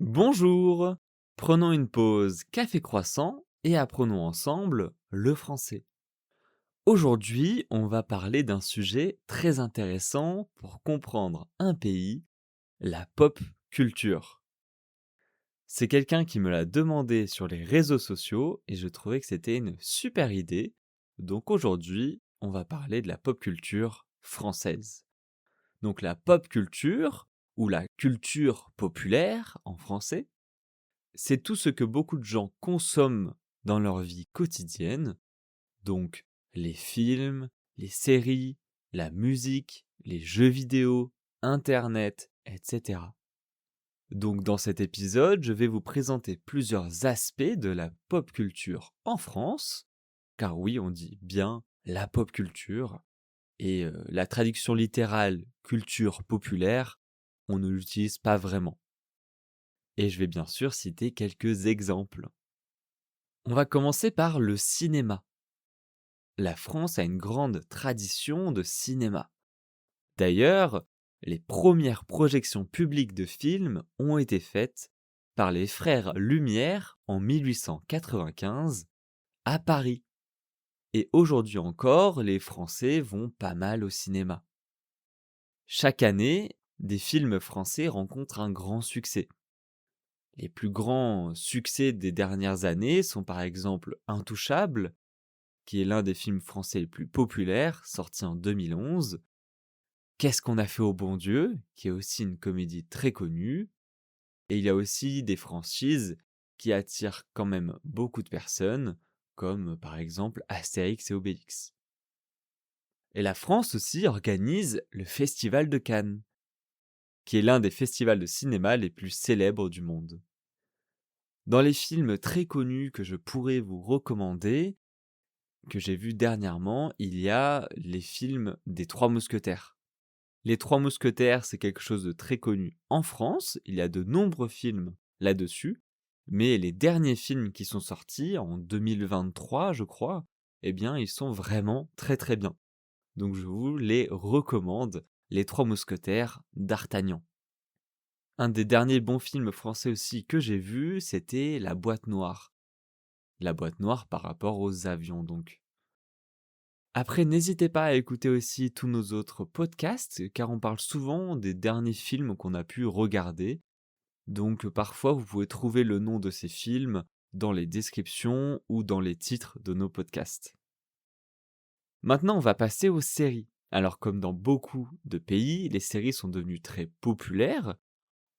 Bonjour! Prenons une pause café croissant et apprenons ensemble le français. Aujourd'hui, on va parler d'un sujet très intéressant pour comprendre un pays, la pop culture. C'est quelqu'un qui me l'a demandé sur les réseaux sociaux et je trouvais que c'était une super idée. Donc aujourd'hui, on va parler de la pop culture française. Donc la pop culture, ou la culture populaire en français, c'est tout ce que beaucoup de gens consomment dans leur vie quotidienne, donc les films, les séries, la musique, les jeux vidéo, internet, etc. Donc dans cet épisode, je vais vous présenter plusieurs aspects de la pop culture en France, car oui, on dit bien la pop culture, et la traduction littérale culture populaire, on ne l'utilise pas vraiment. Et je vais bien sûr citer quelques exemples. On va commencer par le cinéma. La France a une grande tradition de cinéma. D'ailleurs, les premières projections publiques de films ont été faites par les frères Lumière en 1895 à Paris. Et aujourd'hui encore, les Français vont pas mal au cinéma. Chaque année, des films français rencontrent un grand succès. Les plus grands succès des dernières années sont par exemple Intouchables, qui est l'un des films français les plus populaires, sorti en 2011. Qu'est-ce qu'on a fait au bon Dieu, qui est aussi une comédie très connue. Et il y a aussi des franchises qui attirent quand même beaucoup de personnes, comme par exemple Astérix et Obélix. Et la France aussi organise le Festival de Cannes, qui est l'un des festivals de cinéma les plus célèbres du monde. Dans les films très connus que je pourrais vous recommander, que j'ai vus dernièrement, il y a les films des Trois Mousquetaires. Les Trois Mousquetaires, c'est quelque chose de très connu en France. Il y a de nombreux films là-dessus. Mais les derniers films qui sont sortis en 2023, je crois, eh bien, ils sont vraiment très très bien. Donc je vous les recommande, Les Trois Mousquetaires d'Artagnan. Un des derniers bons films français aussi que j'ai vu, c'était La Boîte Noire. La Boîte Noire par rapport aux avions donc. Après, n'hésitez pas à écouter aussi tous nos autres podcasts, car on parle souvent des derniers films qu'on a pu regarder. Donc parfois, vous pouvez trouver le nom de ces films dans les descriptions ou dans les titres de nos podcasts. Maintenant, on va passer aux séries. Alors comme dans beaucoup de pays, les séries sont devenues très populaires.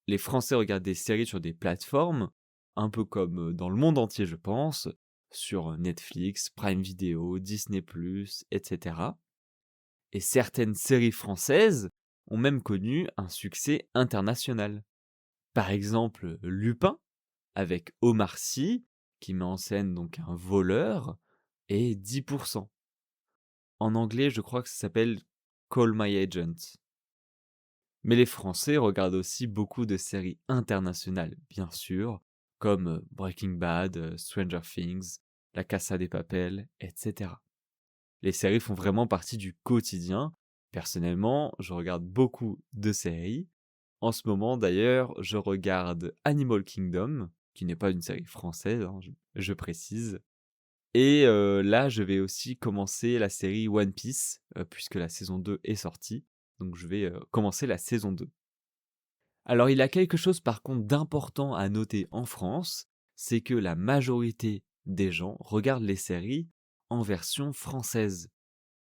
Les Français regardent des séries sur des plateformes, un peu comme dans le monde entier, je pense, sur Netflix, Prime Video, Disney+, etc. Et certaines séries françaises ont même connu un succès international. Par exemple, Lupin, avec Omar Sy, qui met en scène donc un voleur, et 10%. En anglais, je crois que ça s'appelle Call My Agent. Mais les Français regardent aussi beaucoup de séries internationales, bien sûr, comme Breaking Bad, Stranger Things, La Casa de Papel, etc. Les séries font vraiment partie du quotidien. Personnellement, je regarde beaucoup de séries. En ce moment, d'ailleurs, je regarde Animal Kingdom, qui n'est pas une série française, hein, je précise. Et là, je vais aussi commencer la série One Piece, puisque la saison 2 est sortie. Donc je vais commencer la saison 2. Alors il y a quelque chose par contre d'important à noter en France, c'est que la majorité des gens regardent les séries en version française.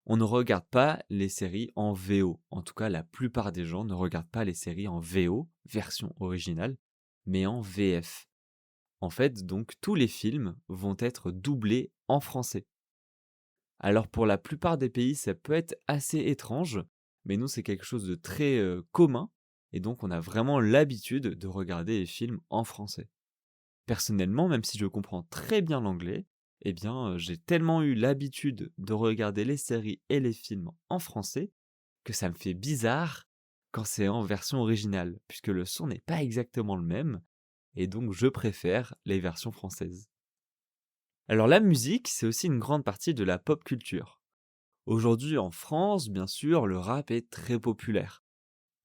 On ne regarde pas les séries en VO. En tout cas, la plupart des gens ne regardent pas les séries en VO, version originale, mais en VF. En fait, donc, tous les films vont être doublés en français. Alors, pour la plupart des pays, ça peut être assez étrange, mais nous, c'est quelque chose de très commun, et donc on a vraiment l'habitude de regarder les films en français. Personnellement, même si je comprends très bien l'anglais, eh bien, j'ai tellement eu l'habitude de regarder les séries et les films en français que ça me fait bizarre quand c'est en version originale, puisque le son n'est pas exactement le même, et donc je préfère les versions françaises. Alors la musique, c'est aussi une grande partie de la pop culture. Aujourd'hui en France, bien sûr, le rap est très populaire,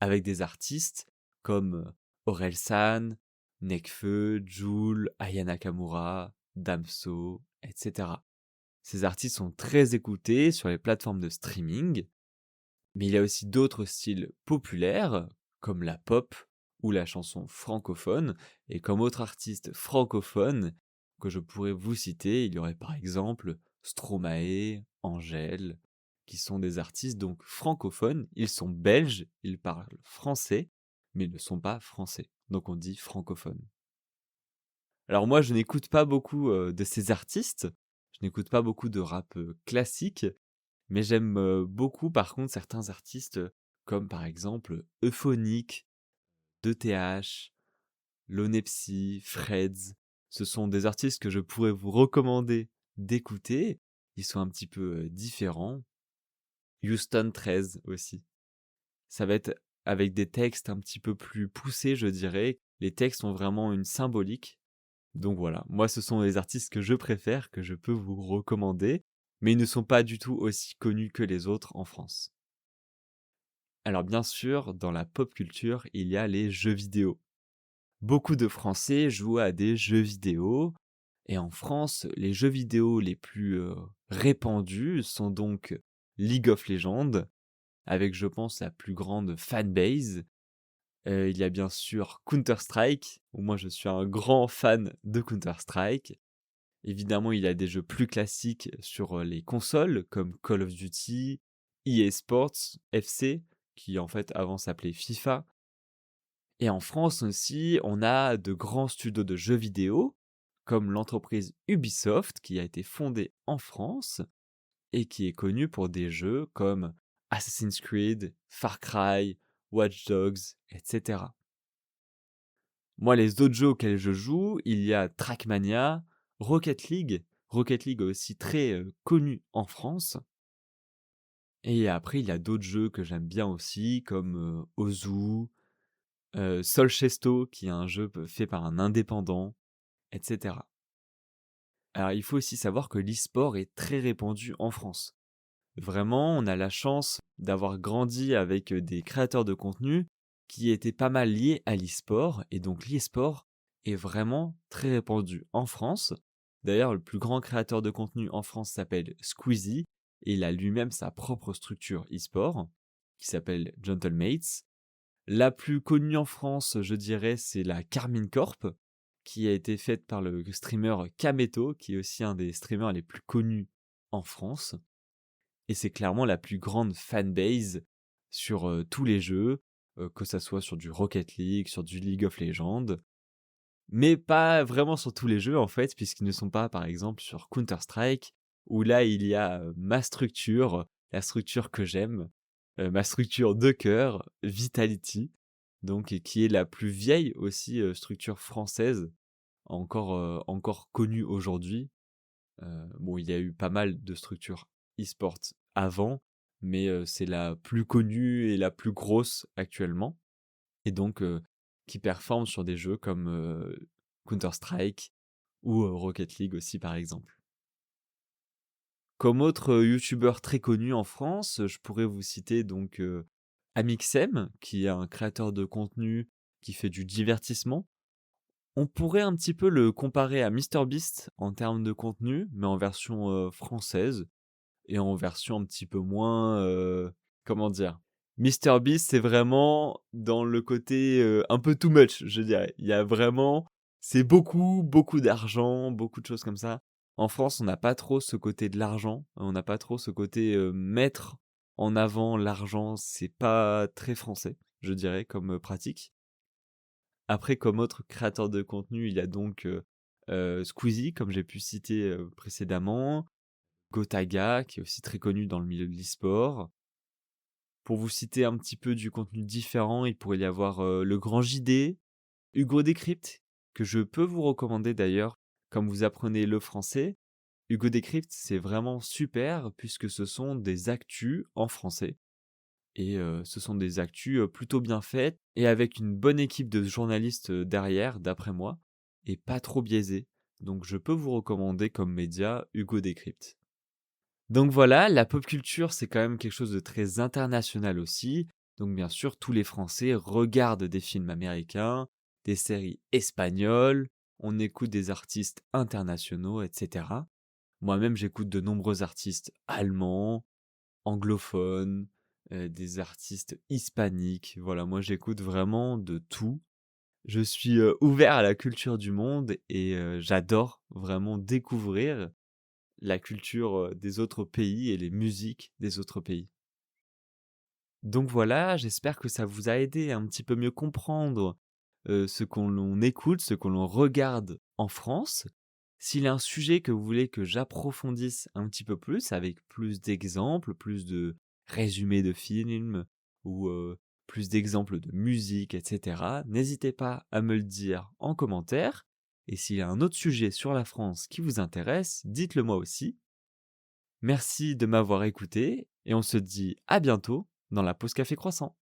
avec des artistes comme Orelsan, Nekfeu, Jul, Aya Nakamura, Damso, etc. Ces artistes sont très écoutés sur les plateformes de streaming, mais il y a aussi d'autres styles populaires, comme la pop ou la chanson francophone, et comme autres artistes francophones que je pourrais vous citer, il y aurait par exemple Stromae, Angèle, qui sont des artistes donc francophones. Ils sont belges, ils parlent français, mais ils ne sont pas français. Donc on dit francophone. Alors moi, je n'écoute pas beaucoup de ces artistes, je n'écoute pas beaucoup de rap classique, mais j'aime beaucoup par contre certains artistes comme par exemple Euphonique, 2TH, Lonepsy, Freds. Ce sont des artistes que je pourrais vous recommander d'écouter. Ils sont un petit peu différents. Houston 13 aussi. Ça va être avec des textes un petit peu plus poussés, je dirais. Les textes ont vraiment une symbolique. Donc voilà, moi ce sont les artistes que je préfère, que je peux vous recommander, mais ils ne sont pas du tout aussi connus que les autres en France. Alors bien sûr, dans la pop culture, il y a les jeux vidéo. Beaucoup de Français jouent à des jeux vidéo, et en France, les jeux vidéo les plus répandus sont donc League of Legends, avec je pense la plus grande fanbase. Il y a bien sûr Counter-Strike, où moi je suis un grand fan de Counter-Strike. Évidemment, il y a des jeux plus classiques sur les consoles, comme Call of Duty, EA Sports, FC, qui en fait avant s'appelait FIFA. Et en France aussi, on a de grands studios de jeux vidéo, comme l'entreprise Ubisoft, qui a été fondée en France et qui est connue pour des jeux comme Assassin's Creed, Far Cry, Watch Dogs, etc. Moi, les autres jeux auxquels je joue, il y a Trackmania, Rocket League. Rocket League aussi très connu en France. Et après, il y a d'autres jeux que j'aime bien aussi, comme Ozu, Solchesto, qui est un jeu fait par un indépendant, etc. Alors, il faut aussi savoir que l'e-sport est très répandu en France. Vraiment, on a la chance d'avoir grandi avec des créateurs de contenu qui étaient pas mal liés à l'e-sport. Et donc, l'e-sport est vraiment très répandu en France. D'ailleurs, le plus grand créateur de contenu en France s'appelle Squeezie et il a lui-même sa propre structure e-sport qui s'appelle Gentlemates. La plus connue en France, je dirais, c'est la Carmine Corp, qui a été faite par le streamer Kameto, qui est aussi un des streamers les plus connus en France. Et c'est clairement la plus grande fanbase sur tous les jeux, que ça soit sur du Rocket League, sur du League of Legends, mais pas vraiment sur tous les jeux en fait, puisqu'ils ne sont pas par exemple sur Counter-Strike, où là il y a ma structure, la structure que j'aime, ma structure de cœur, Vitality, donc et qui est la plus vieille aussi structure française, encore connue aujourd'hui. Bon, il y a eu pas mal de structures e-sport avant, mais c'est la plus connue et la plus grosse actuellement, et donc qui performe sur des jeux comme Counter-Strike ou Rocket League aussi, par exemple. Comme autre youtubeur très connu en France, je pourrais vous citer donc Amixem, qui est un créateur de contenu qui fait du divertissement. On pourrait un petit peu le comparer à MrBeast en termes de contenu, mais en version française et en version un petit peu moins, comment dire? MrBeast, c'est vraiment dans le côté un peu too much, je dirais. Il y a vraiment, c'est beaucoup, beaucoup d'argent, beaucoup de choses comme ça. En France, on n'a pas trop ce côté de l'argent, on n'a pas trop ce côté mettre en avant l'argent, c'est pas très français, je dirais, comme pratique. Après, comme autre créateur de contenu, il y a donc Squeezie, comme j'ai pu citer précédemment, Gotaga, qui est aussi très connu dans le milieu de l'e-sport. Pour vous citer un petit peu du contenu différent, il pourrait y avoir le Grand JD, Hugo Décrypte, que je peux vous recommander d'ailleurs, comme vous apprenez le français. Hugo Décrypte, c'est vraiment super, puisque ce sont des actus en français. Et ce sont des actus plutôt bien faites et avec une bonne équipe de journalistes derrière, d'après moi, et pas trop biaisés. Donc je peux vous recommander comme média Hugo Décrypte. Donc voilà, la pop culture, c'est quand même quelque chose de très international aussi. Donc bien sûr, tous les Français regardent des films américains, des séries espagnoles, on écoute des artistes internationaux, et cetera. Moi-même, j'écoute de nombreux artistes allemands, anglophones, des artistes hispaniques. Voilà, moi, j'écoute vraiment de tout. Je suis, ouvert à la culture du monde et j'adore vraiment découvrir la culture, des autres pays et les musiques des autres pays. Donc voilà, j'espère que ça vous a aidé à un petit peu mieux comprendre, ce qu'on l'on écoute, ce que l'on regarde en France. S'il y a un sujet que vous voulez que j'approfondisse un petit peu plus, avec plus d'exemples, plus de résumés de films ou, plus d'exemples de musique et cetera, n'hésitez pas à me le dire en commentaire et s'il y a un autre sujet sur la France qui vous intéresse, dites-le moi aussi. Merci de m'avoir écouté et on se dit à bientôt dans la pause café croissant.